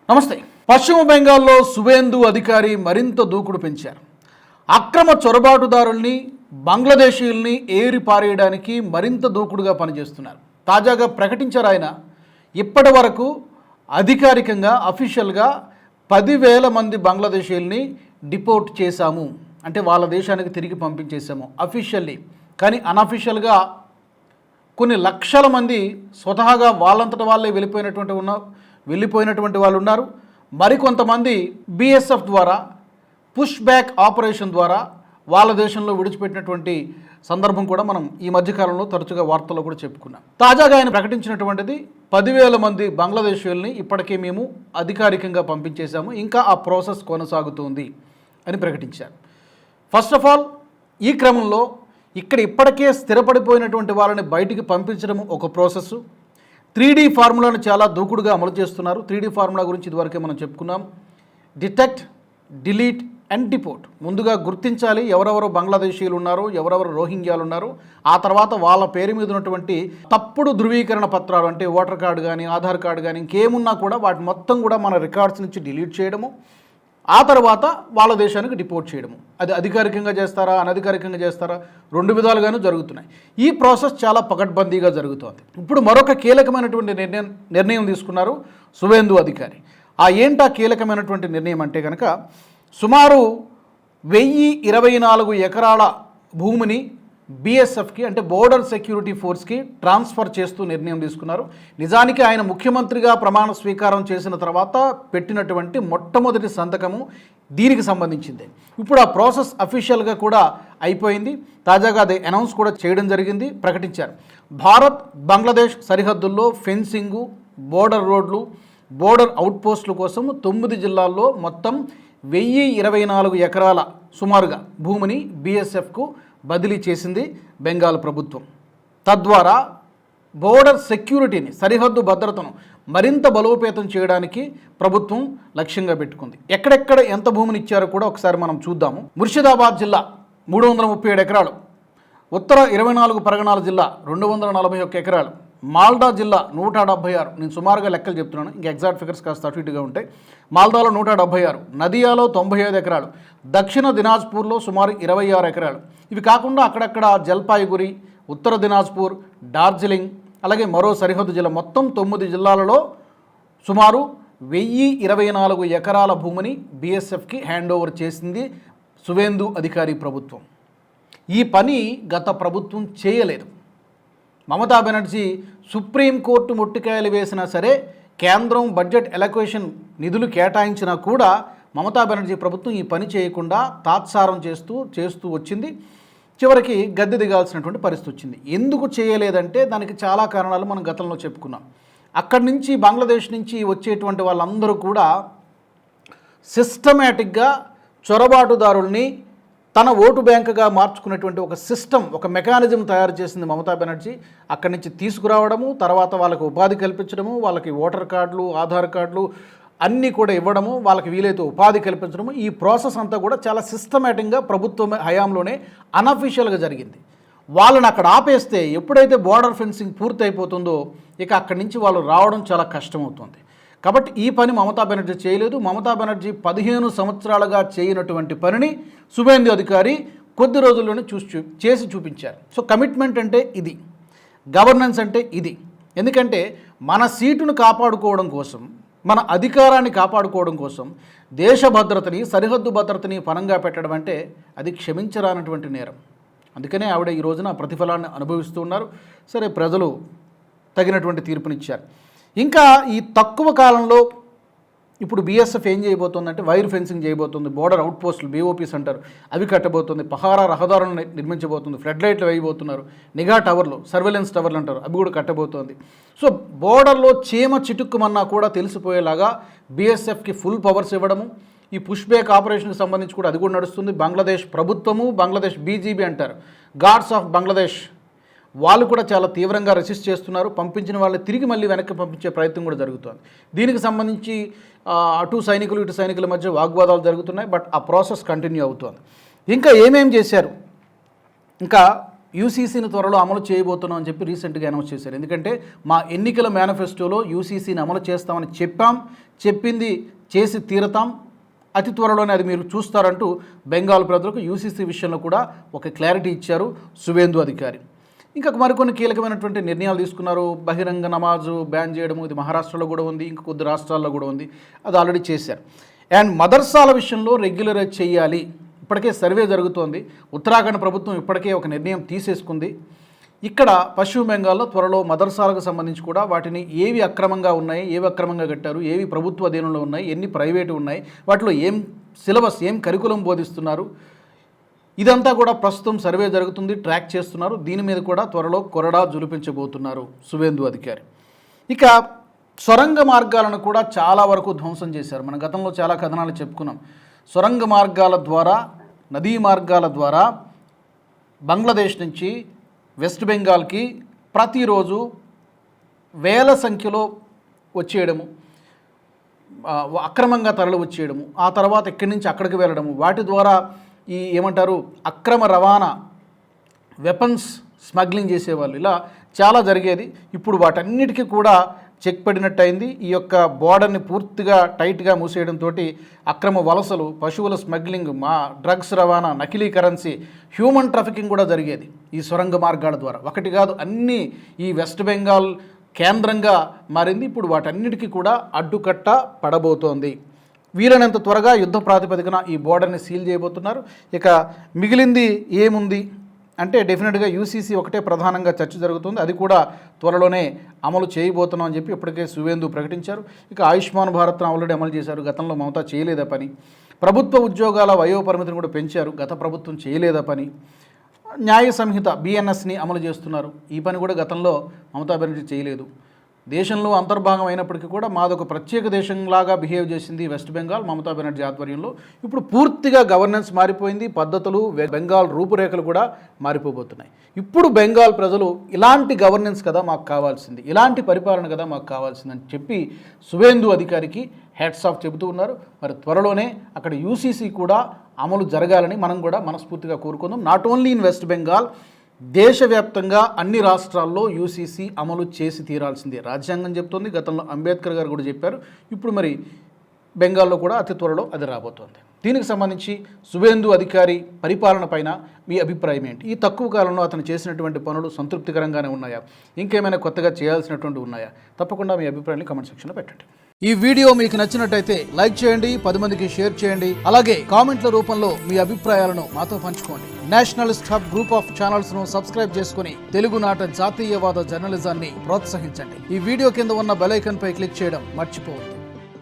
నమస్తే. పశ్చిమ బెంగాల్లో సువేందు అధికారి మరింత దూకుడు పెంచారు. అక్రమ చొరబాటుదారుల్ని బంగ్లాదేశీయుల్ని ఏరి పారేయడానికి మరింత దూకుడుగా పనిచేస్తున్నారు. తాజాగా ప్రకటించారు ఆయన, ఇప్పటి వరకు అధికారికంగా అఫీషియల్గా 10,000 మంది బంగ్లాదేశీయుల్ని డిపోర్ట్ చేశాము, అంటే వాళ్ళ దేశానికి తిరిగి పంపించేసాము అఫీషియల్లీ. కానీ అనఫీషియల్గా కొన్ని లక్షల మంది స్వతహాగా వాళ్ళంతట వాళ్ళే వెళ్ళిపోయినటువంటి వాళ్ళు ఉన్నారు. మరికొంతమంది బీఎస్ఎఫ్ ద్వారా పుష్ బ్యాక్ ఆపరేషన్ ద్వారా వాళ్ళ దేశంలో విడిచిపెట్టినటువంటి సందర్భం కూడా మనం ఈ మధ్యకాలంలో తరచుగా వార్తల్లో కూడా చెప్పుకున్నాం. తాజాగా ఆయన ప్రకటించినటువంటిది 10,000 మంది బంగ్లాదేశీయుల్ని ఇప్పటికే మేము అధికారికంగా పంపించేశాము, ఇంకా ఆ ప్రాసెస్ కొనసాగుతుంది అని ప్రకటించారు. ఫస్ట్ ఆఫ్ ఆల్ ఈ క్రమంలో ఇక్కడ ఇప్పటికే స్థిరపడిపోయినటువంటి వాళ్ళని బయటికి పంపించడం ఒక ప్రాసెస్. 3D ఫార్ములాను చాలా దూకుడుగా అమలు చేస్తున్నారు. 3D ఫార్ములా గురించి ఇదివరకే మనం చెప్పుకున్నాం. Detect, delete and deport. ముందుగా గుర్తించాలి ఎవరెవరు బంగ్లాదేశీయులు ఉన్నారో, ఎవరెవరు రోహింగ్యాలు ఉన్నారో. ఆ తర్వాత వాళ్ళ పేరు మీద ఉన్నటువంటి తప్పుడు ధృవీకరణ పత్రాలు, అంటే ఓటర్ కార్డు కానీ ఆధార్ కార్డు కానీ ఇంకేమున్నా కూడా వాటి మొత్తం కూడా మన రికార్డ్స్ నుంచి డిలీట్ చేయడము, ఆ తర్వాత వాళ్ళ దేశానికి డిపోర్ట్ చేయడము. అది అధికారికంగా చేస్తారా అనధికారికంగా చేస్తారా, 2 విధాలుగాను జరుగుతున్నాయి. ఈ ప్రాసెస్ చాలా పకడ్బందీగా జరుగుతోంది. ఇప్పుడు మరొక కీలకమైనటువంటి నిర్ణయం తీసుకున్నారు సువేందు అధికారి. ఏంటా కీలకమైనటువంటి నిర్ణయం అంటే కనుక, సుమారు 1,024 ఎకరాల భూమిని బీఎస్ఎఫ్కి, అంటే బోర్డర్ సెక్యూరిటీ ఫోర్స్కి ట్రాన్స్ఫర్ చేస్తూ నిర్ణయం తీసుకున్నారు. నిజానికి ఆయన ముఖ్యమంత్రిగా ప్రమాణ స్వీకారం చేసిన తర్వాత పెట్టినటువంటి మొట్టమొదటి సంతకము దీనికి సంబంధించింది. ఇప్పుడు ఆ ప్రాసెస్ అఫీషియల్గా కూడా అయిపోయింది. తాజాగా అది అనౌన్స్ కూడా చేయడం జరిగింది, ప్రకటించారు. భారత్ బంగ్లాదేశ్ సరిహద్దుల్లో ఫెన్సింగు, బోర్డర్ రోడ్లు, బోర్డర్ అవుట్పోస్టుల కోసం 9 జిల్లాల్లో మొత్తం 1,024 ఎకరాల సుమారుగా భూమిని బీఎస్ఎఫ్కు బదిలీ చేసింది బెంగాల్ ప్రభుత్వం. తద్వారా బోర్డర్ సెక్యూరిటీని, సరిహద్దు భద్రతను మరింత బలోపేతం చేయడానికి ప్రభుత్వం లక్ష్యంగా పెట్టుకుంది. ఎక్కడెక్కడ ఎంత భూమిని ఇచ్చారో కూడా ఒకసారి మనం చూద్దాము. ముర్షిదాబాద్ జిల్లా 337 ఎకరాలు, ఉత్తర 24 పరగణాల జిల్లా 241 ఎకరాలు, మాల్దా జిల్లా 176. నేను సుమారుగా లెక్కలు చెప్తున్నాను, ఇంకా ఎగ్జాక్ట్ ఫిగర్స్ కాస్త అటు ఇటుగా ఉంటాయి. మాల్దాలో 176, నదియాలో 95 ఎకరాలు, దక్షిణ దినాజ్పూర్లో సుమారు 26 ఎకరాలు. ఇవి కాకుండా అక్కడక్కడ జల్పాయిగురి, ఉత్తర దినాజ్పూర్, డార్జిలింగ్, అలాగే మరో సరిహద్దు జిల్లా, మొత్తం 9 జిల్లాలలో సుమారు 1,024 ఎకరాల భూమిని బీఎస్ఎఫ్కి హ్యాండ్ ఓవర్ చేసింది సువేందు అధికారి ప్రభుత్వం. ఈ పని గత ప్రభుత్వం చేయలేదు. మమతా బెనర్జీ సుప్రీంకోర్టు ముట్టికాయలు వేసినా సరే, కేంద్రం బడ్జెట్ ఎలొకేషన్ నిధులు కేటాయించినా కూడా మమతా బెనర్జీ ప్రభుత్వం ఈ పని చేయకుండా తాత్సారం చేస్తూ వచ్చింది. చివరికి గద్దె దిగాల్సినటువంటి పరిస్థితి వచ్చింది. ఎందుకు చేయలేదంటే దానికి చాలా కారణాలు మనం గతంలో చెప్పుకున్నాం. అక్కడి నుంచి బంగ్లాదేశ్ నుంచి వచ్చేటువంటి వాళ్ళందరూ కూడా సిస్టమేటిక్గా చొరబాటుదారుల్ని తన ఓటు బ్యాంకుగా మార్చుకునేటువంటి ఒక సిస్టమ్, ఒక మెకానిజం తయారు చేసింది మమతా బెనర్జీ. అక్కడి నుంచి తీసుకురావడము, తర్వాత వాళ్ళకి ఉపాధి కల్పించడము, వాళ్ళకి ఓటర్ కార్డులు, ఆధార్ కార్డులు అన్నీ కూడా ఇవ్వడము, వాళ్ళకి వీలైతే ఉపాధి కల్పించడము. ఈ ప్రాసెస్ అంతా కూడా చాలా సిస్టమేటిక్గా ప్రభుత్వం హయాంలోనే అనఫీషియల్గా జరిగింది. వాళ్ళని అక్కడ ఆపేస్తే ఎప్పుడైతే బోర్డర్ ఫెన్సింగ్ పూర్తి అయిపోతుందో ఇక అక్కడి నుంచి వాళ్ళు రావడం చాలా కష్టమవుతుంది. కాబట్టి ఈ పని మమతా బెనర్జీ చేయలేదు. మమతా బెనర్జీ 15 సంవత్సరాలుగా చేయనటువంటి పనిని సువేందు అధికారి కొద్ది రోజుల్లోనే చేసి చూపించారు. సో కమిట్మెంట్ అంటే ఇది, గవర్నెన్స్ అంటే ఇది. ఎందుకంటే మన సీటును కాపాడుకోవడం కోసం, మన అధికారాన్ని కాపాడుకోవడం కోసం దేశ భద్రతని, సరిహద్దు భద్రతని పనంగా పెట్టడం అంటే అది క్షమించరానటువంటి నేరం. అందుకనే ఆవిడ ఈ రోజున ప్రతిఫలాన్ని అనుభవిస్తూ ఉన్నారు. సరే, ప్రజలు తగినటువంటి తీర్పునిచ్చారు. ఇంకా ఈ తక్కువ కాలంలో ఇప్పుడు బీఎస్ఎఫ్ ఏం చేయబోతుందంటే వైర్ ఫెన్సింగ్ చేయబోతుంది, బోర్డర్ అవుట్ పోస్టులు బీఓపీస్ అంటారు అవి కట్టబోతుంది, పహారా రహదారులను నిర్మించబోతుంది, ఫ్లడ్ లైట్లు వేయబోతున్నారు, నిఘా టవర్లు, సర్వేలెన్స్ టవర్లు అంటారు అవి కూడా కట్టబోతోంది. సో బోర్డర్లో చీమ చిటుక్కుమన్నా కూడా తెలిసిపోయేలాగా బీఎస్ఎఫ్కి ఫుల్ పవర్స్ ఇవ్వడము. ఈ పుష్ బ్యాక్ ఆపరేషన్కి సంబంధించి కూడా అది కూడా నడుస్తుంది. బంగ్లాదేశ్ ప్రభుత్వము, బంగ్లాదేశ్ బీజీబీ అంటారు, గార్డ్స్ ఆఫ్ బంగ్లాదేశ్, వాళ్ళు కూడా చాలా తీవ్రంగా రెసిస్ట్ చేస్తున్నారు. పంపించిన వాళ్ళని తిరిగి మళ్ళీ వెనక్కి పంపించే ప్రయత్నం కూడా జరుగుతుంది. దీనికి సంబంధించి అటు సైనికులు ఇటు సైనికుల మధ్య వాగ్వాదాలు జరుగుతున్నాయి. బట్ ఆ ప్రాసెస్ కంటిన్యూ అవుతుంది. ఇంకా ఏమేం చేశారు, ఇంకా యూసీసీని త్వరలో అమలు చేయబోతున్నాం అని చెప్పి రీసెంట్గా అనౌన్స్ చేశారు. ఎందుకంటే మా ఎన్నికల మేనిఫెస్టోలో యూసీసీని అమలు చేస్తామని చెప్పింది చేసి తీరతాం, అతి త్వరలోనే అది మీరు చూస్తారంటూ బెంగాల్ ప్రజలకు యూసీసీ విషయంలో కూడా ఒక క్లారిటీ ఇచ్చారు సువేందు అధికారి. ఇంకా మరికొన్ని కీలకమైనటువంటి నిర్ణయాలు తీసుకున్నారు. బహిరంగ నమాజు బ్యాన్ చేయడము, ఇది మహారాష్ట్రలో కూడా ఉంది, ఇంకా కొద్ది రాష్ట్రాల్లో కూడా ఉంది, అది ఆల్రెడీ చేశారు. అండ్ మదర్సాల విషయంలో రెగ్యులరైజ్ చేయాలి, ఇప్పటికే సర్వే జరుగుతోంది. ఉత్తరాఖండ్ ప్రభుత్వం ఇప్పటికే ఒక నిర్ణయం తీసేసుకుంది. ఇక్కడ పశ్చిమ బెంగాల్లో త్వరలో మదర్సాలకు సంబంధించి కూడా వాటిని ఏవి అక్రమంగా ఉన్నాయి, ఏవి అక్రమంగా కట్టారు, ఏవి ప్రభుత్వ అధీనంలో ఉన్నాయి, ఎన్ని ప్రైవేటు ఉన్నాయి, వాటిలో ఏం సిలబస్, ఏం కరికులం బోధిస్తున్నారు, ఇదంతా కూడా ప్రస్తుతం సర్వే జరుగుతుంది, ట్రాక్ చేస్తున్నారు. దీని మీద కూడా త్వరలో కొరడా జులిపించబోతున్నారు సువేందు అధికారి. ఇక సొరంగ మార్గాలను కూడా చాలా వరకు ధ్వంసం చేశారు. మన గతంలో చాలా కథనాలు చెప్పుకున్నాం. సొరంగ మార్గాల ద్వారా, నదీ మార్గాల ద్వారా బంగ్లాదేశ్ నుంచి వెస్ట్ బెంగాల్కి ప్రతిరోజు వేల సంఖ్యలో వచ్చేయడము, అక్రమంగా తరలి వచ్చేయడము, ఆ తర్వాత ఇక్కడి నుంచి అక్కడికి వెళ్ళడము, వాటి ద్వారా ఈ ఏమంటారు అక్రమ రవాణా, వెపన్స్ స్మగ్లింగ్ చేసేవాళ్ళు, ఇలా చాలా జరిగేది. ఇప్పుడు వాటన్నిటికీ కూడా చెక్ పడినట్టయింది. ఈ యొక్క బోర్డర్ని పూర్తిగా టైట్గా మూసేయడంతో అక్రమ వలసలు, పశువుల స్మగ్లింగ్, డ్రగ్స్ రవాణా, నకిలీ కరెన్సీ, హ్యూమన్ ట్రాఫికింగ్ కూడా జరిగేది ఈ సొరంగ మార్గాల ద్వారా. ఒకటి కాదు, అన్నీ ఈ వెస్ట్ బెంగాల్ కేంద్రంగా మారింది. ఇప్పుడు వాటన్నిటికీ కూడా అడ్డుకట్ట పడబోతోంది. వీలైనంత త్వరగా యుద్ధ ప్రాతిపదికన ఈ బోర్డర్ని సీల్ చేయబోతున్నారు. ఇక మిగిలింది ఏముంది అంటే డెఫినెట్గా యూసీసీ ఒకటే ప్రధానంగా చర్చ జరుగుతుంది. అది కూడా త్వరలోనే అమలు చేయబోతున్నాం అని చెప్పి ఇప్పటికే సువేందు ప్రకటించారు. ఇక ఆయుష్మాన్ భారత్ను ఆల్రెడీ అమలు చేశారు, గతంలో మమతా చేయలేదా పని. ప్రభుత్వ ఉద్యోగాల వయో పరిమితిని కూడా పెంచారు, గత ప్రభుత్వం చేయలేదా పని. న్యాయ సంహిత బిఎన్ఎస్ని అమలు చేస్తున్నారు, ఈ పని కూడా గతంలో మమతా బెనర్జీ చేయలేదు. దేశంలో అంతర్భాగం అయినప్పటికీ కూడా మాదొక ప్రత్యేక దేశంలాగా బిహేవ్ చేసింది వెస్ట్ బెంగాల్ మమతా బెనర్జీ ఆధ్వర్యంలో. ఇప్పుడు పూర్తిగా గవర్నెన్స్ మారిపోయింది, పద్ధతులు, బెంగాల్ రూపురేఖలు కూడా మారిపోబోతున్నాయి. ఇప్పుడు బెంగాల్ ప్రజలు ఇలాంటి గవర్నెన్స్ కదా మాకు కావాల్సింది, ఇలాంటి పరిపాలన కదా మాకు కావాల్సిందని చెప్పి సువేందు అధికారికి హ్యాట్స్ ఆఫ్ చెబుతూ ఉన్నారు. మరి త్వరలోనే అక్కడ యూసీసీ కూడా అమలు జరగాలని మనం కూడా మనస్ఫూర్తిగా కోరుకుందాం. Not only in west Bengal, దేశవ్యాప్తంగా అన్ని రాష్ట్రాల్లో యూసీసీ అమలు చేసి తీరాల్సిందే, రాజ్యాంగం చెప్తోంది. గతంలో అంబేద్కర్ గారు కూడా చెప్పారు. ఇప్పుడు మరి బెంగాల్లో కూడా అతి త్వరలో అది రాబోతోంది. దీనికి సంబంధించి సువేందు అధికారి పరిపాలన పైన మీ అభిప్రాయం ఏంటి? ఈ తక్కువ కాలంలో అతను చేసినటువంటి పనులు సంతృప్తికరంగానే ఉన్నాయా, ఇంకేమైనా కొత్తగా చేయాల్సినటువంటి ఉన్నాయా? తప్పకుండా మీ అభిప్రాయాన్ని కామెంట్ సెక్షన్లో పెట్టండి. ఈ వీడియో మీకు నచ్చినట్టయితే లైక్ చేయండి, 10 మందికి షేర్ చేయండి. అలాగే కామెంట్ల రూపంలో మీ అభిప్రాయాలను మాతో పంచుకోండి. Nationalist hub group of channels ను సబ్స్క్రైబ్ చేసుకుని తెలుగునాట జాతీయవాద జర్నలిజాన్ని ప్రోత్సహించండి. ఈ వీడియో కింద ఉన్న బెల్ ఐకాన్ పై క్లిక్ చేయడం మర్చిపోవద్దు.